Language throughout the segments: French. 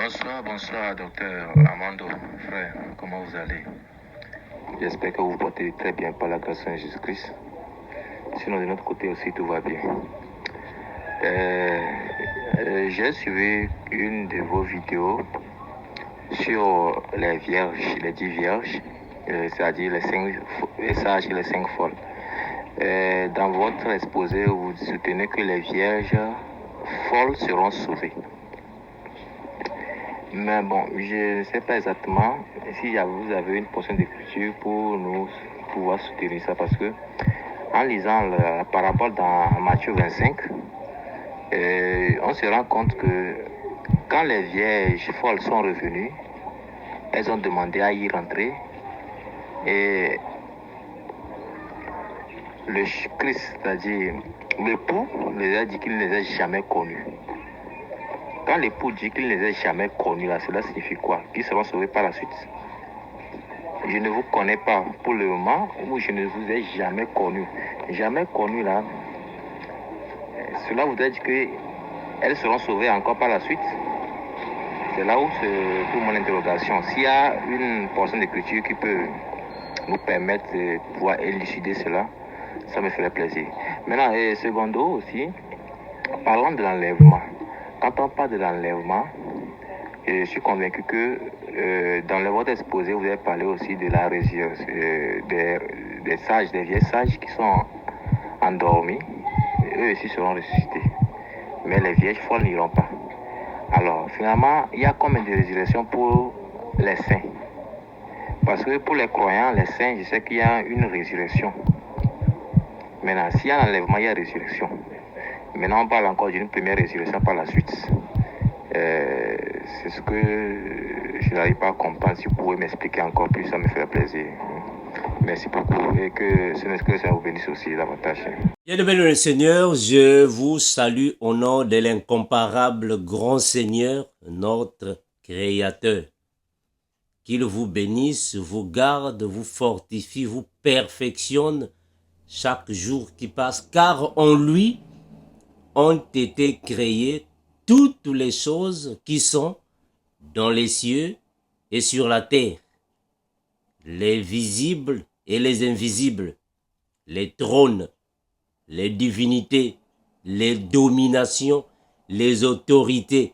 Bonsoir, docteur Armando, frère, comment vous allez? J'espère que vous vous portez très bien par la grâce de Jésus-Christ. Sinon, de notre côté aussi, tout va bien. J'ai suivi une de vos vidéos sur les vierges, les 10 vierges, c'est-à-dire les sages et les 5 folles. Dans votre exposé, vous soutenez que les vierges folles seront sauvées. Mais bon, je ne sais pas exactement si vous avez une portion d'écriture pour nous pouvoir soutenir ça, parce que en lisant la parabole dans Matthieu 25, on se rend compte que quand les vierges folles sont revenues, elles ont demandé à y rentrer et le Christ, c'est-à-dire l'époux, les a dit qu'il ne les a jamais connus. Quand l'époux dit qu'il ne les a jamais connus, là, cela signifie quoi? Qu'ils seront sauvés par la suite. Je ne vous connais pas pour le moment, ou je ne vous ai jamais connu. Jamais connu là. Cela voudrait dire qu'elles seront sauvées encore par la suite. C'est là où se trouve mon interrogation. S'il y a une portion d'écriture qui peut nous permettre de pouvoir élucider cela, ça me ferait plaisir. Maintenant, secondo aussi, parlons de l'enlèvement. Quand on parle de l'enlèvement, je suis convaincu que dans votre exposé, vous avez parlé aussi de la résurrection des sages, des vieux sages qui sont endormis. Eux aussi seront ressuscités. Mais les vierges folles n'iront pas. Alors, finalement, il y a combien de résurrections pour les saints? Parce que pour les croyants, les saints, je sais qu'il y a une résurrection. Maintenant, s'il y a un enlèvement, il y a résurrection. Maintenant, on parle encore d'une première résurrection par la suite. C'est ce que je n'arrive pas à comprendre. Si vous pouvez m'expliquer encore plus, ça me ferait plaisir. Merci beaucoup et que ça vous bénisse aussi davantage. Bien-aimés le Seigneur, je vous salue au nom de l'incomparable grand Seigneur, notre Créateur. Qu'il vous bénisse, vous garde, vous fortifie, vous perfectionne chaque jour qui passe, car en lui ont été créées toutes les choses qui sont dans les cieux et sur la terre, les visibles et les invisibles, les trônes, les divinités, les dominations, les autorités.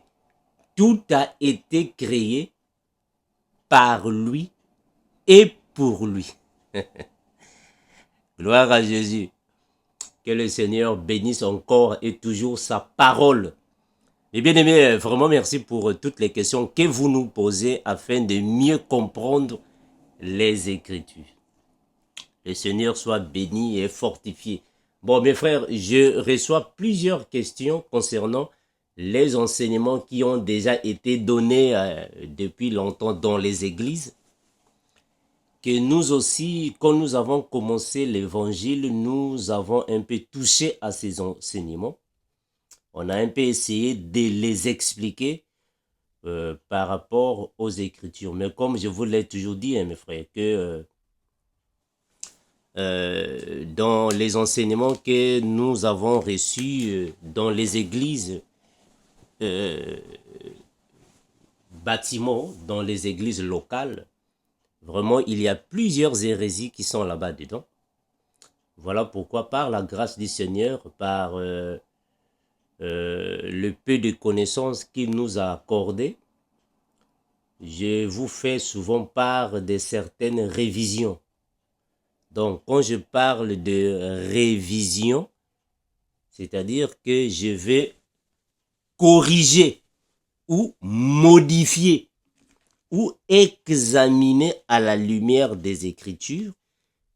Tout a été créé par lui et pour lui. Gloire à Jésus. Que le Seigneur bénisse encore et toujours sa parole. Et bien aimé, vraiment merci pour toutes les questions que vous nous posez afin de mieux comprendre les Écritures. Le Seigneur soit béni et fortifié. Bon, mes frères, je reçois plusieurs questions concernant les enseignements qui ont déjà été donnés depuis longtemps dans les églises. Que nous aussi, quand nous avons commencé l'évangile, nous avons un peu touché à ces enseignements. On a un peu essayé de les expliquer par rapport aux Écritures. Mais comme je vous l'ai toujours dit, mes frères, que dans les enseignements que nous avons reçus dans les églises, bâtiments, dans les églises locales, vraiment, il y a plusieurs hérésies qui sont là-bas dedans. Voilà pourquoi, par la grâce du Seigneur, par le peu de connaissances qu'il nous a accordé, je vous fais souvent part de certaines révisions. Donc, quand je parle de révision, c'est-à-dire que je vais corriger ou modifier ou examiner à la lumière des Écritures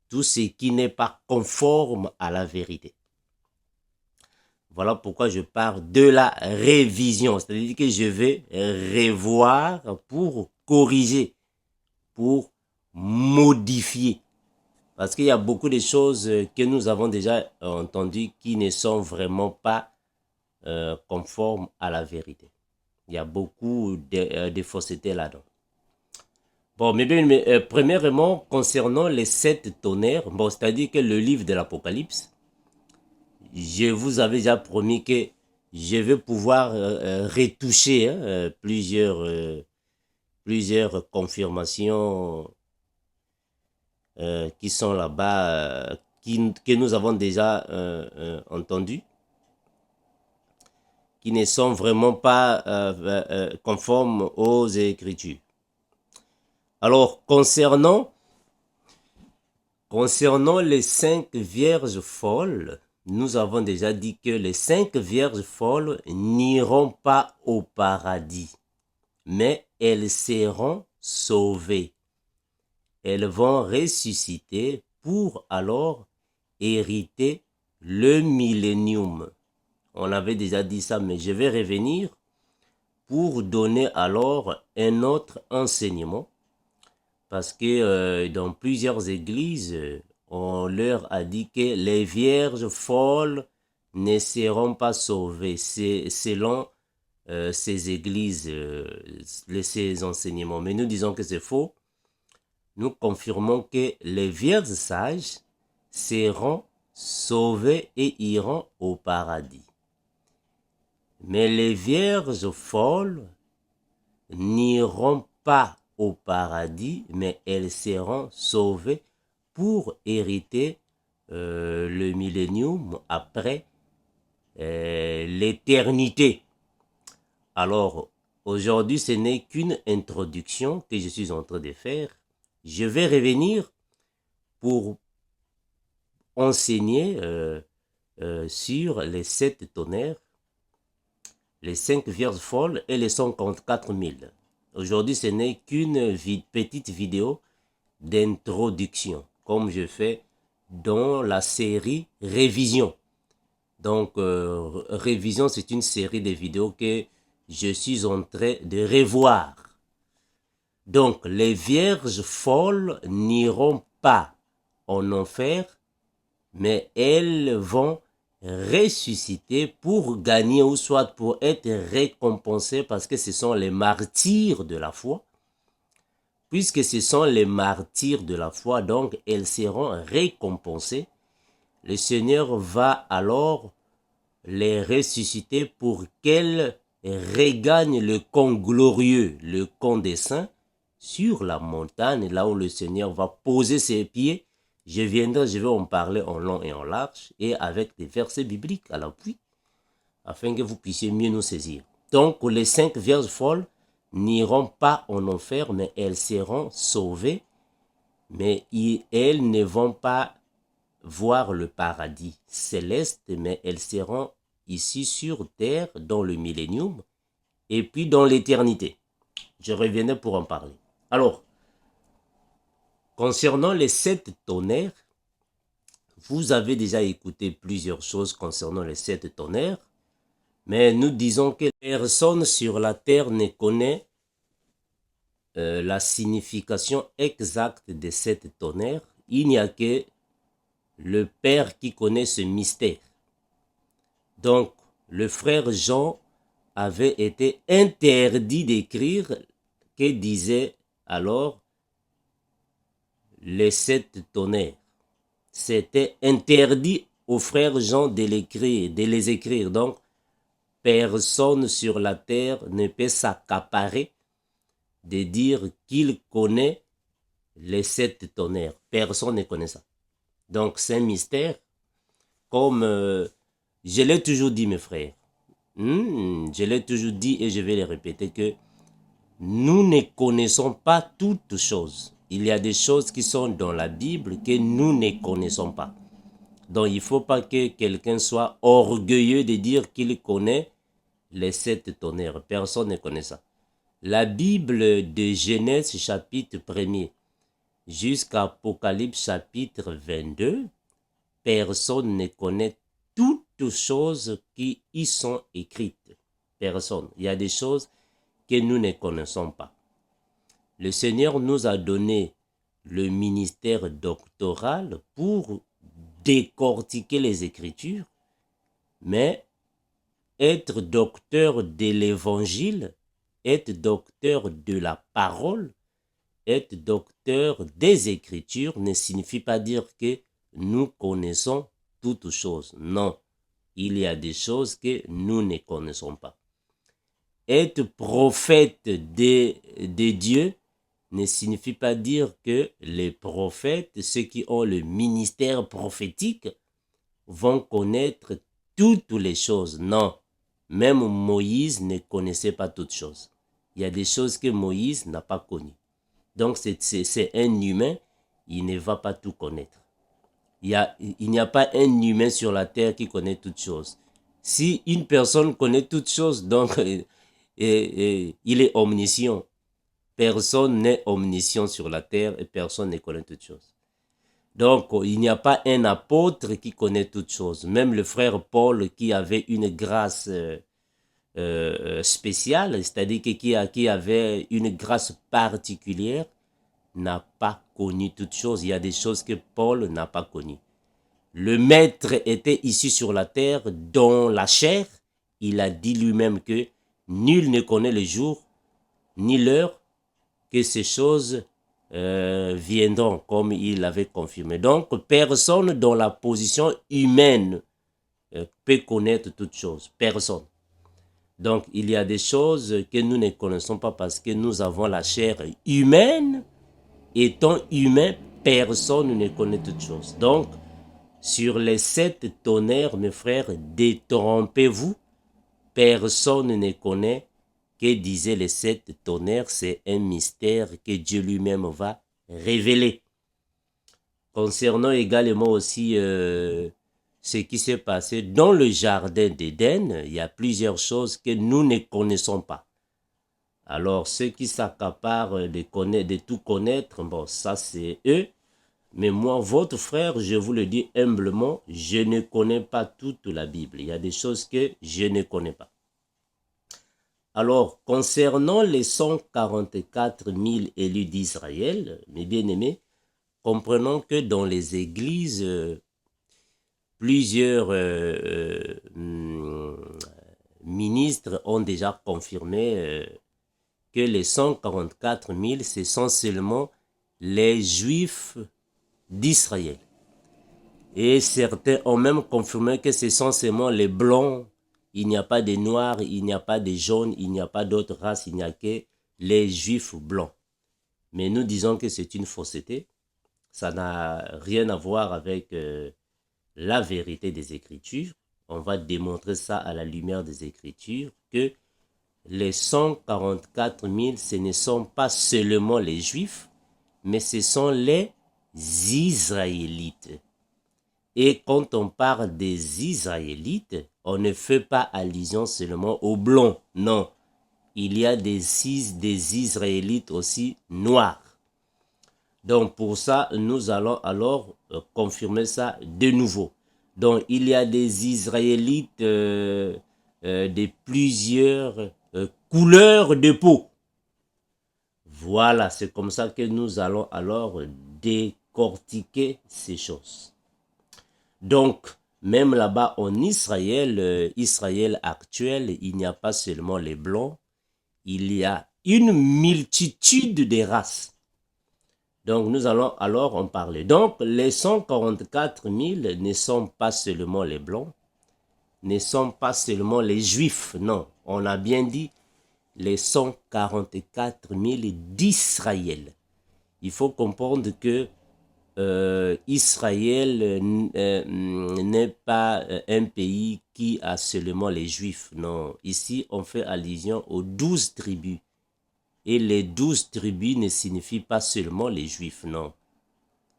tout ce qui n'est pas conforme à la vérité. Voilà pourquoi je parle de la révision, c'est-à-dire que je vais revoir pour corriger, pour modifier. Parce qu'il y a beaucoup de choses que nous avons déjà entendues qui ne sont vraiment pas conformes à la vérité. Il y a beaucoup de fausseté là-dedans. Bon, mais premièrement, concernant les 7 tonnerres, bon, c'est-à-dire que le livre de l'Apocalypse, je vous avais déjà promis que je vais pouvoir retoucher plusieurs confirmations qui sont là-bas, que nous avons déjà entendues, qui ne sont vraiment pas conformes aux Écritures. Alors, concernant les 5 vierges folles, nous avons déjà dit que les 5 vierges folles n'iront pas au paradis, mais elles seront sauvées. Elles vont ressusciter pour alors hériter le millénium. On avait déjà dit ça, mais je vais revenir pour donner alors un autre enseignement. Parce que dans plusieurs églises, on leur a dit que les vierges folles ne seront pas sauvées. C'est selon ces églises, ces enseignements. Mais nous disons que c'est faux. Nous confirmons que les vierges sages seront sauvées et iront au paradis. Mais les vierges folles n'iront pas au paradis, mais elles seront sauvées pour hériter le millénium après l'éternité. Alors, aujourd'hui, ce n'est qu'une introduction que je suis en train de faire. Je vais revenir pour enseigner sur les 7 tonnerres, les 5 vierges folles et les 144 000. Aujourd'hui, ce n'est qu'une petite vidéo d'introduction, comme je fais dans la série Révision. Donc, Révision, c'est une série de vidéos que je suis en train de revoir. Donc, les vierges folles n'iront pas en enfer, mais elles vont ressusciter pour gagner ou soit pour être récompensées parce que ce sont les martyrs de la foi. Puisque ce sont les martyrs de la foi, donc elles seront récompensées. Le Seigneur va alors les ressusciter pour qu'elles regagnent le camp glorieux, le camp des saints, sur la montagne, là où le Seigneur va poser ses pieds. Je vais en parler en long et en large, et avec des versets bibliques à l'appui, afin que vous puissiez mieux nous saisir. Donc, les 5 vierges folles n'iront pas en enfer, mais elles seront sauvées, mais elles ne vont pas voir le paradis céleste, mais elles seront ici sur terre, dans le millénium, et puis dans l'éternité. Je reviendrai pour en parler. Alors, concernant les 7 tonnerres, vous avez déjà écouté plusieurs choses concernant les 7 tonnerres, mais nous disons que personne sur la terre ne connaît la signification exacte de 7 tonnerres. Il n'y a que le Père qui connaît ce mystère. Donc, le frère Jean avait été interdit d'écrire que disaient alors les 7 tonnerres. C'était interdit au frère Jean de les écrire. Donc, personne sur la terre ne peut s'accaparer de dire qu'il connaît les 7 tonnerres. Personne ne connaît ça. Donc, c'est un mystère. Comme je l'ai toujours dit, mes frères. Je l'ai toujours dit et je vais le répéter que nous ne connaissons pas toutes choses. Il y a des choses qui sont dans la Bible que nous ne connaissons pas. Donc, il ne faut pas que quelqu'un soit orgueilleux de dire qu'il connaît les 7 tonnerres. Personne ne connaît ça. La Bible de Genèse chapitre 1er jusqu'à Apocalypse chapitre 22, personne ne connaît toutes choses qui y sont écrites. Personne. Il y a des choses que nous ne connaissons pas. Le Seigneur nous a donné le ministère doctoral pour décortiquer les Écritures, mais être docteur de l'Évangile, être docteur de la parole, être docteur des Écritures ne signifie pas dire que nous connaissons toutes choses. Non. il y a des choses que nous ne connaissons pas. Être prophète de Dieu ne signifie pas dire que les prophètes, ceux qui ont le ministère prophétique, vont connaître toutes les choses. Non, même Moïse ne connaissait pas toutes choses. Il y a des choses que Moïse n'a pas connues. Donc c'est un humain, il ne va pas tout connaître. Il n'y a pas un humain sur la terre qui connaît toutes choses. Si une personne connaît toutes choses, donc il est omniscient. Personne n'est omniscient sur la terre et personne ne connaît toutes choses. Donc, il n'y a pas un apôtre qui connaît toutes choses. Même le frère Paul qui avait une grâce spéciale, c'est-à-dire qui avait une grâce particulière, n'a pas connu toutes choses. Il y a des choses que Paul n'a pas connues. Le maître était ici sur la terre dans la chair. Il a dit lui-même que nul ne connaît le jour ni l'heure que ces choses viendront, comme il l'avait confirmé. Donc, personne dans la position humaine peut connaître toutes choses. Personne. Donc, il y a des choses que nous ne connaissons pas parce que nous avons la chair humaine. Étant humain, personne ne connaît toutes choses. Donc, sur les 7 tonnerres, mes frères, détrompez-vous. Personne ne connaît que disaient les 7 tonnerres. C'est un mystère que Dieu lui-même va révéler. Concernant également aussi ce qui s'est passé dans le jardin d'Éden, il y a plusieurs choses que nous ne connaissons pas. Alors, ceux qui s'accaparent de tout connaître, bon, ça c'est eux. Mais moi, votre frère, je vous le dis humblement, je ne connais pas toute la Bible. Il y a des choses que je ne connais pas. Alors, concernant les 144 000 élus d'Israël, mes bien-aimés, comprenons que dans les églises, plusieurs ministres ont déjà confirmé que les 144 000, ce sont seulement les Juifs d'Israël. Et certains ont même confirmé que ce sont seulement les Blancs. Il n'y a pas de Noirs, il n'y a pas de Jaunes, il n'y a pas d'autres races, il n'y a que les Juifs blancs. Mais nous disons que c'est une fausseté. Ça n'a rien à voir avec la vérité des Écritures. On va démontrer ça à la lumière des Écritures, que les 144 000, ce ne sont pas seulement les Juifs, mais ce sont les Israélites. Et quand on parle des Israélites, on ne fait pas allusion seulement aux Blancs, non. Il y a des Israélites aussi noirs. Donc pour ça, nous allons alors confirmer ça de nouveau. Donc il y a des Israélites de plusieurs couleurs de peau. Voilà, c'est comme ça que nous allons alors décortiquer ces choses. Donc, même là-bas en Israël, Israël actuel, il n'y a pas seulement les Blancs, il y a une multitude de races. Donc, nous allons alors en parler. Donc, les 144 000 ne sont pas seulement les Blancs, ne sont pas seulement les Juifs, non. On a bien dit les 144 000 d'Israël. Il faut comprendre que Israël n'est pas un pays qui a seulement les Juifs, non. Ici, on fait allusion aux 12 tribus. Et les 12 tribus ne signifient pas seulement les Juifs, non.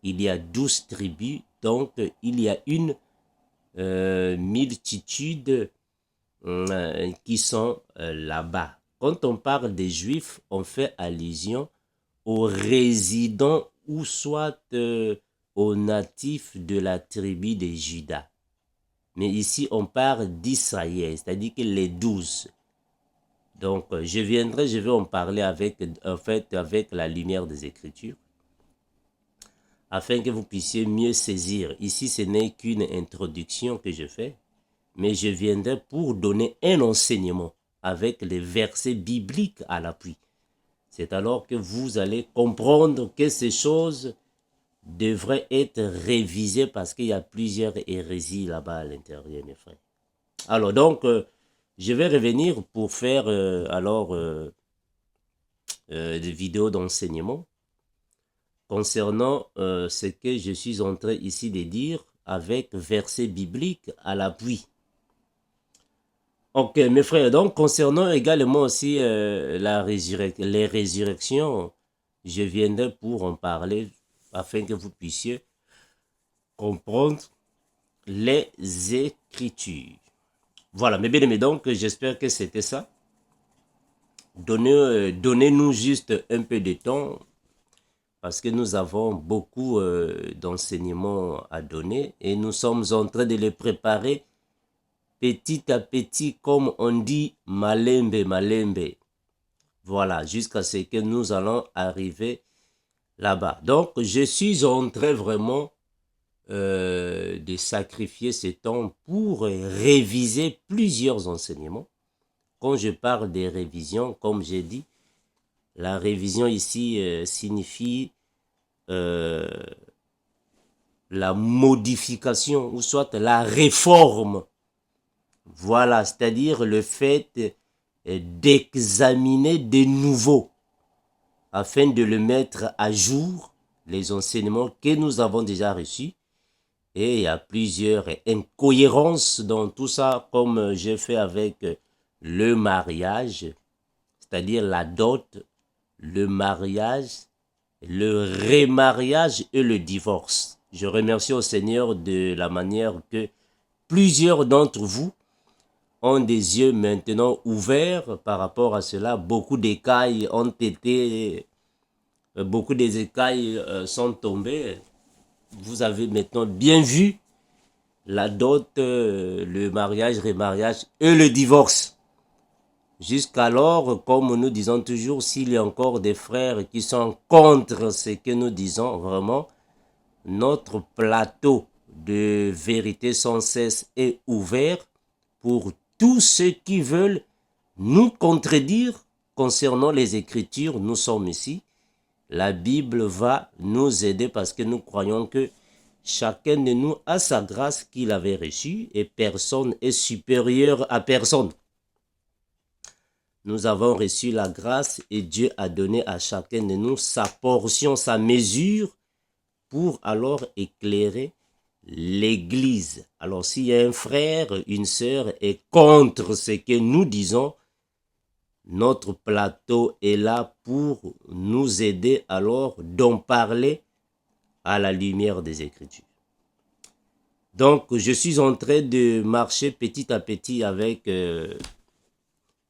Il y a 12 tribus, donc il y a une multitude qui sont là-bas. Quand on parle des Juifs, on fait allusion aux résidents ou soit aux natifs de la tribu de Juda. Mais ici, on parle d'Israël, c'est-à-dire que les 12. Donc, je vais en parler avec la lumière des Écritures, afin que vous puissiez mieux saisir. Ici, ce n'est qu'une introduction que je fais, mais je viendrai pour donner un enseignement avec les versets bibliques à l'appui. C'est alors que vous allez comprendre que ces choses devraient être révisées parce qu'il y a plusieurs hérésies là-bas à l'intérieur, mes frères. Alors, donc, je vais revenir pour faire des vidéos d'enseignement concernant ce que je suis en train ici de dire avec versets bibliques à l'appui. Ok, mes frères, donc concernant également aussi les résurrections, je viendrai pour en parler afin que vous puissiez comprendre les Écritures. Voilà, mes bien-aimés, donc j'espère que c'était ça. Donnez-nous juste un peu de temps parce que nous avons beaucoup d'enseignements à donner et nous sommes en train de les préparer petit à petit, comme on dit, malembe, malembe. Voilà, jusqu'à ce que nous allons arriver là-bas. Donc, je suis en train vraiment de sacrifier ce temps pour réviser plusieurs enseignements. Quand je parle des révisions, comme j'ai dit, la révision ici signifie euh, la modification ou soit la réforme. Voilà, c'est-à-dire le fait d'examiner de nouveau afin de le mettre à jour, les enseignements que nous avons déjà reçus. Et il y a plusieurs incohérences dans tout ça, comme j'ai fait avec le mariage, c'est-à-dire la dot, le mariage, le remariage et le divorce. Je remercie au Seigneur de la manière que plusieurs d'entre vous ont des yeux maintenant ouverts par rapport à cela. Beaucoup d'écailles ont été, beaucoup des écailles sont tombées. Vous avez maintenant bien vu la dot, le mariage, remariage et le divorce. Jusqu'alors, comme nous disons toujours, s'il y a encore des frères qui sont contre ce que nous disons, vraiment, notre plateau de vérité sans cesse est ouvert pour tous ceux qui veulent nous contredire concernant les Écritures. Nous sommes ici. La Bible va nous aider parce que nous croyons que chacun de nous a sa grâce qu'il avait reçue et personne est supérieur à personne. Nous avons reçu la grâce et Dieu a donné à chacun de nous sa portion, sa mesure pour alors éclairer l'Église. Alors s'il y a un frère, une sœur est contre ce que nous disons, notre plateau est là pour nous aider alors d'en parler à la lumière des Écritures. Donc, je suis en train de marcher petit à petit avec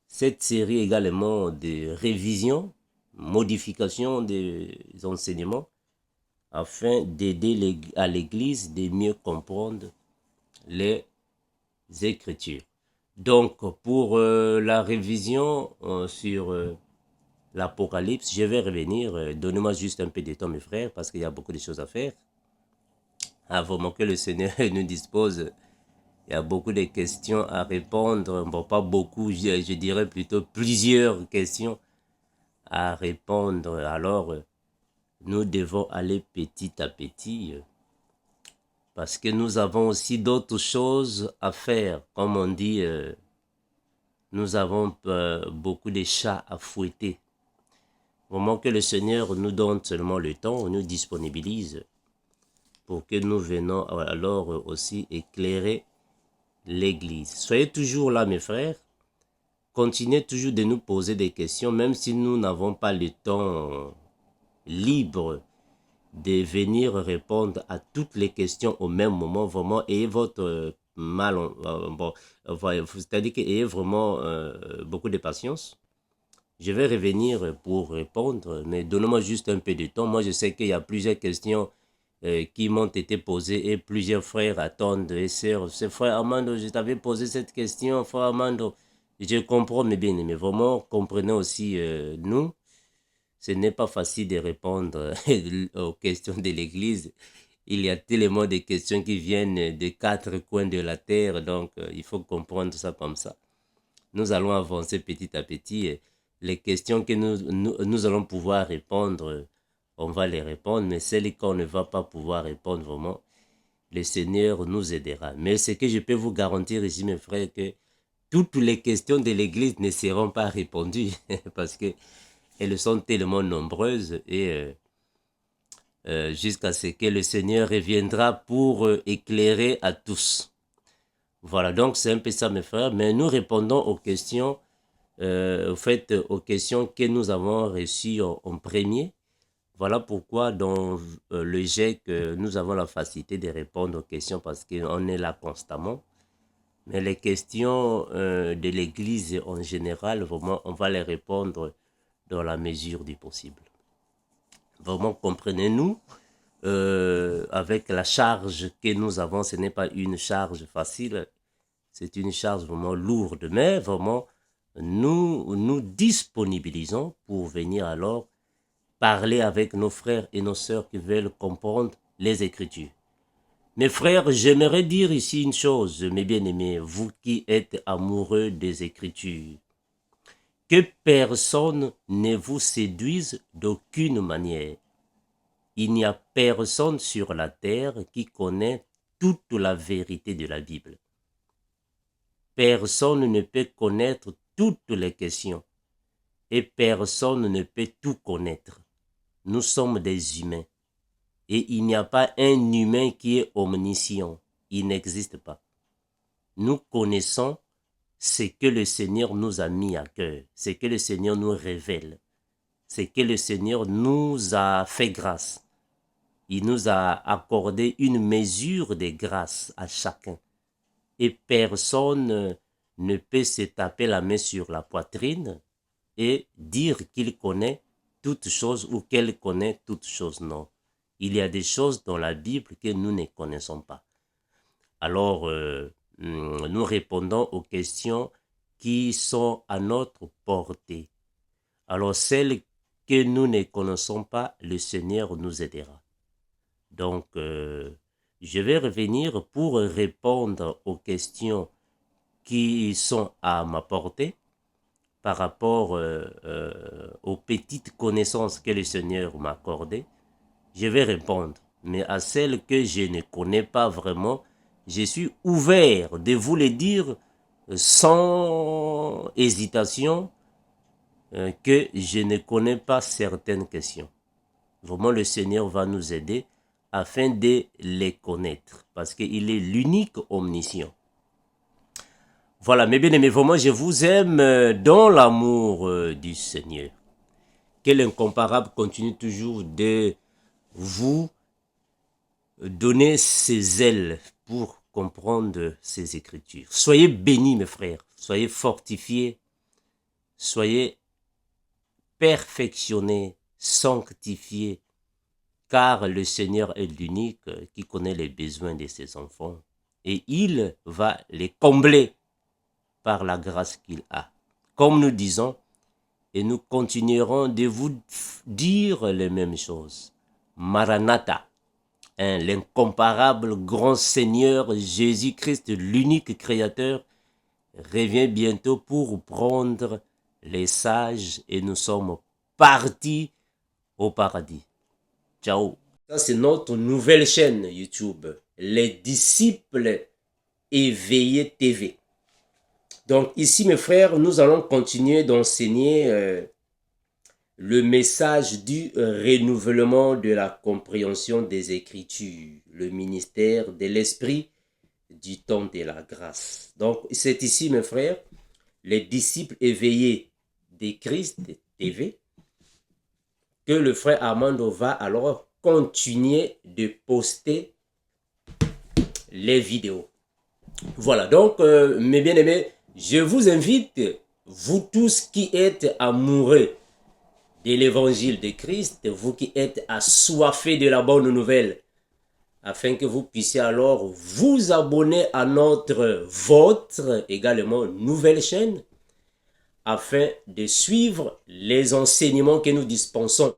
cette série également de révision, modification des enseignements, afin d'aider à l'Église de mieux comprendre les Écritures. Donc, pour la révision sur l'Apocalypse, je vais revenir. Donnez-moi juste un peu de temps, mes frères, parce qu'il y a beaucoup de choses à faire. Avant que le Seigneur nous dispose, il y a beaucoup de questions à répondre. Bon, pas beaucoup, je dirais plutôt plusieurs questions à répondre. Alors, nous devons aller petit à petit parce que nous avons aussi d'autres choses à faire. Comme on dit, nous avons beaucoup de chats à fouetter. Au moment que le Seigneur nous donne seulement le temps, nous disponibilise pour que nous venons alors aussi éclairer l'Église. Soyez toujours là, mes frères. Continuez toujours de nous poser des questions, même si nous n'avons pas le temps libre de venir répondre à toutes les questions au même moment. Vraiment, ayez votre c'est-à-dire qu'ayez vraiment beaucoup de patience. Je vais revenir pour répondre, mais donnez-moi juste un peu de temps. Moi, je sais qu'il y a plusieurs questions qui m'ont été posées et plusieurs frères attendent et sœurs. C'est frère Armando, je t'avais posé cette question, frère Armando. Je comprends, mes bien-aimés. Vraiment, comprenez aussi nous. Ce n'est pas facile de répondre aux questions de l'Église. Il y a tellement de questions qui viennent des quatre coins de la terre, donc il faut comprendre ça comme ça. Nous allons avancer petit à petit. Les questions que nous allons pouvoir répondre, on va les répondre, mais celles qu'on ne va pas pouvoir répondre vraiment, le Seigneur nous aidera. Mais ce que je peux vous garantir ici, mes frères, que toutes les questions de l'Église ne seront pas répondues parce que elles sont tellement nombreuses et jusqu'à ce que le Seigneur reviendra pour éclairer à tous. Voilà, donc c'est un peu ça, mes frères. Mais nous répondons aux questions, aux questions que nous avons reçues en premier. Voilà pourquoi dans le GEC, nous avons la facilité de répondre aux questions parce qu'on est là constamment. Mais les questions de l'Église en général, vraiment, on va les répondre dans la mesure du possible. Vraiment, comprenez-nous, avec la charge que nous avons, ce n'est pas une charge facile, c'est une charge vraiment lourde, mais vraiment, nous disponibilisons pour venir alors parler avec nos frères et nos sœurs qui veulent comprendre les Écritures. Mes frères, j'aimerais dire ici une chose, mes bien-aimés, vous qui êtes amoureux des Écritures, que personne ne vous séduise d'aucune manière. Il n'y a personne sur la terre qui connaît toute la vérité de la Bible. Personne ne peut connaître toutes les questions et personne ne peut tout connaître. Nous sommes des humains. Et il n'y a pas un humain qui est omniscient. Il n'existe pas. Nous connaissons ce que le Seigneur nous a mis à cœur, ce que le Seigneur nous révèle, ce que le Seigneur nous a fait grâce. Il nous a accordé une mesure de grâce à chacun. Et personne ne peut se taper la main sur la poitrine et dire qu'il connaît toutes choses ou qu'elle connaît toutes choses. Non. Il y a des choses dans la Bible que nous ne connaissons pas. Alors, nous répondons aux questions qui sont à notre portée. Alors, celles que nous ne connaissons pas, le Seigneur nous aidera. Donc, je vais revenir pour répondre aux questions qui sont à ma portée par rapport aux petites connaissances que le Seigneur m'a accordées. Je vais répondre, mais à celles que je ne connais pas vraiment, je suis ouvert de vous les dire sans hésitation que je ne connais pas certaines questions. Vraiment, le Seigneur va nous aider afin de les connaître, parce qu'il est l'unique omniscient. Voilà, mes bien-aimés, vraiment, je vous aime dans l'amour du Seigneur. Que l'incomparable continue toujours de vous donner ses ailes pour comprendre ces Écritures. Soyez bénis, mes frères. Soyez fortifiés. Soyez perfectionnés, sanctifiés. Car le Seigneur est l'unique qui connaît les besoins de ses enfants. Et il va les combler par la grâce qu'il a. Comme nous disons, et nous continuerons de vous dire les mêmes choses. Maranatha, l'incomparable grand Seigneur Jésus-Christ, l'unique créateur, revient bientôt pour prendre les sages et nous sommes partis au paradis. Ciao. Ça, c'est notre nouvelle chaîne YouTube, Les Disciples Éveillés TV. Donc ici, mes frères, nous allons continuer d'enseigner le message du renouvellement de la compréhension des Écritures, le ministère de l'Esprit du temps de la grâce. Donc c'est ici, mes frères, les disciples éveillés de Christ TV, que le frère Armando va alors continuer de poster les vidéos. Voilà, donc mes bien-aimés, je vous invite, vous tous qui êtes amoureux de l'évangile de Christ, vous qui êtes assoiffés de la bonne nouvelle, afin que vous puissiez alors vous abonner à votre également nouvelle chaîne, afin de suivre les enseignements que nous dispensons